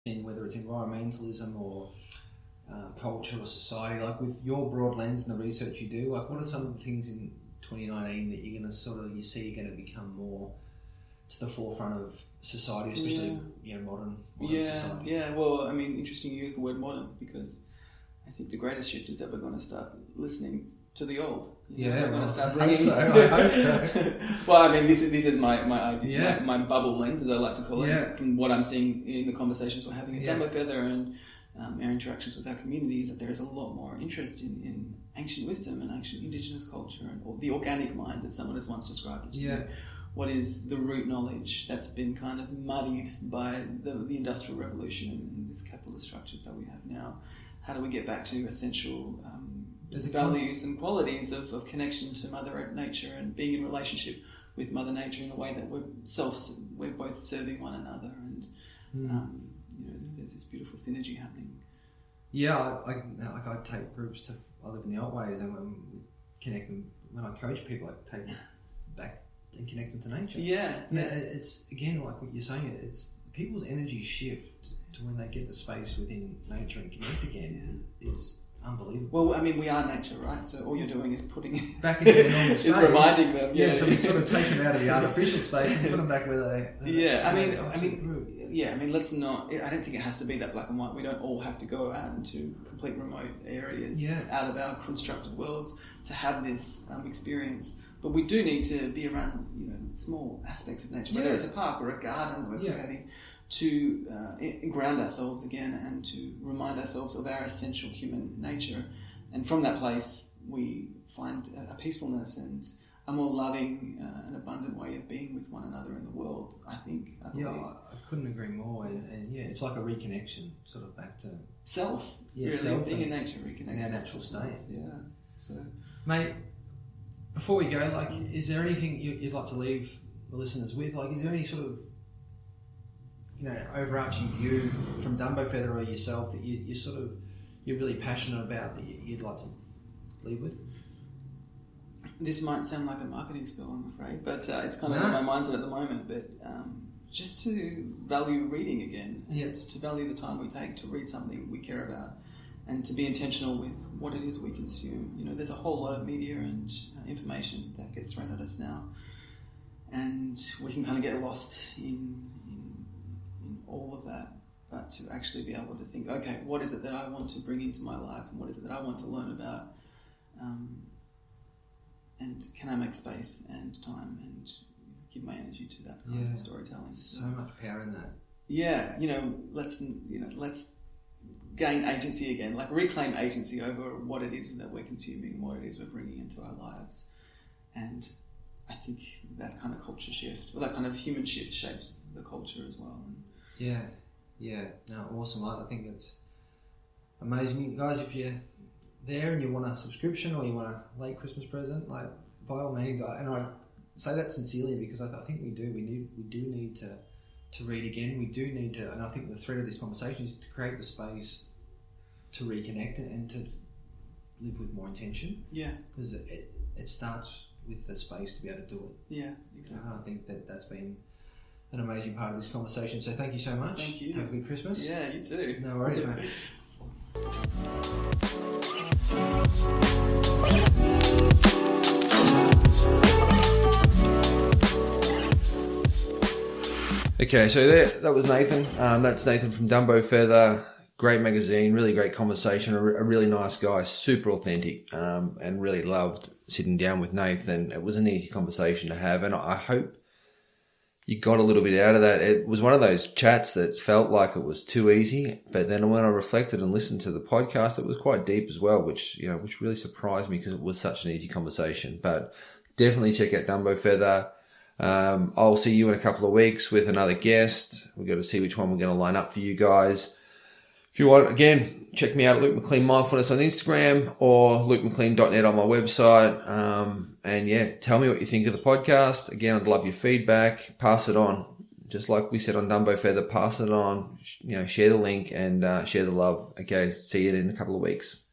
in, whether it's environmentalism or culture or society, like with your broad lens and the research you do, like what are some of the things in 2019 that you're going to you see are going to become more to the forefront of society, especially modern society? Yeah. Well, I mean, interesting you use the word modern, because I think the greatest shift is that we're going to start listening to the old. We're going to start bringing. I hope so. Well, I mean, this is my idea, my bubble lens, as I like to call it, from what I'm seeing in the conversations we're having at Dumbo Feather and our interactions with our communities, that there is a lot more interest in ancient wisdom and ancient indigenous culture, and or the organic mind, as someone has once described it. What is the root knowledge that's been kind of muddied by the Industrial Revolution and these capitalist structures that we have now? How do we get back to essential values and qualities of connection to Mother Nature and being in relationship with Mother Nature in a way that we're both serving one another, and there's this beautiful synergy happening. I take groups to. I live in the old ways, and when we connect them, when I coach people, I take them back and connect them to nature. It's again like what you're saying. It's people's energy shift to when they get the space within nature and connect again is unbelievable. Well, I mean, we are nature, right? So all you're doing is putting it back into their normal space. It's reminding them. So we sort of take them out of the artificial space and put them back where they. I mean, let's not. I don't think it has to be that black and white. We don't all have to go out into complete remote areas out of our constructed worlds to have this experience. But we do need to be around, small aspects of nature, whether it's a park or a garden that we're creating, to ground ourselves again and to remind ourselves of our essential human nature. And from that place, we find a peacefulness and a more loving and abundant way of being with one another in the world, I think. I couldn't agree more. And it's like a reconnection, sort of back to self. Self being in nature reconnects our natural state. So, mate, before we go, like, is there anything you'd like to leave the listeners with? Like, is there any sort of overarching view from Dumbo Feather or yourself that you're really passionate about that you'd like to leave with? This might sound like a marketing spill, I'm afraid, but it's kind of on my mind's at the moment. But just to value reading again, and to value the time we take to read something we care about, and to be intentional with what it is we consume. There's a whole lot of media and information that gets thrown at us now, and we can kind of get lost in all of that. But to actually be able to think, okay, what is it that I want to bring into my life, and what is it that I want to learn about? And can I make space and time and give my energy to that kind of storytelling? So much power in that. Let's gain agency again, like reclaim agency over what it is that we're consuming and what it is we're bringing into our lives. And I think that kind of culture shift, or that kind of human shift, shapes the culture as well. Awesome. I think it's amazing. Guys, if you're there and you want a subscription or you want a late Christmas present, like, by all means, I say that sincerely, because I think we do need to read again. We do need to, and I think the thread of this conversation is to create the space to reconnect and to live with more intention. Because it starts with the space to be able to do it. Exactly. And I think that's been an amazing part of this conversation. So thank you so much. Thank you. Have a good Christmas. Yeah, you too. No worries, mate. Okay, so that was Nathan. That's Nathan from Dumbo Feather. Great magazine, really great conversation, a really nice guy, super authentic, and really loved sitting down with Nathan. It was an easy conversation to have, and I hope you got a little bit out of that. It was one of those chats that felt like it was too easy, but then when I reflected and listened to the podcast, it was quite deep as well, which really surprised me because it was such an easy conversation. But definitely check out Dumbo Feather. I'll see you in a couple of weeks with another guest. We've got to see which one we're going to line up for you guys. If you want, again, check me out at Luke McLean Mindfulness on Instagram or lukemclean.net on my website. And tell me what you think of the podcast. Again, I'd love your feedback. Pass it on. Just like we said on Dumbo Feather, pass it on. Share the link and share the love. Okay, see you in a couple of weeks.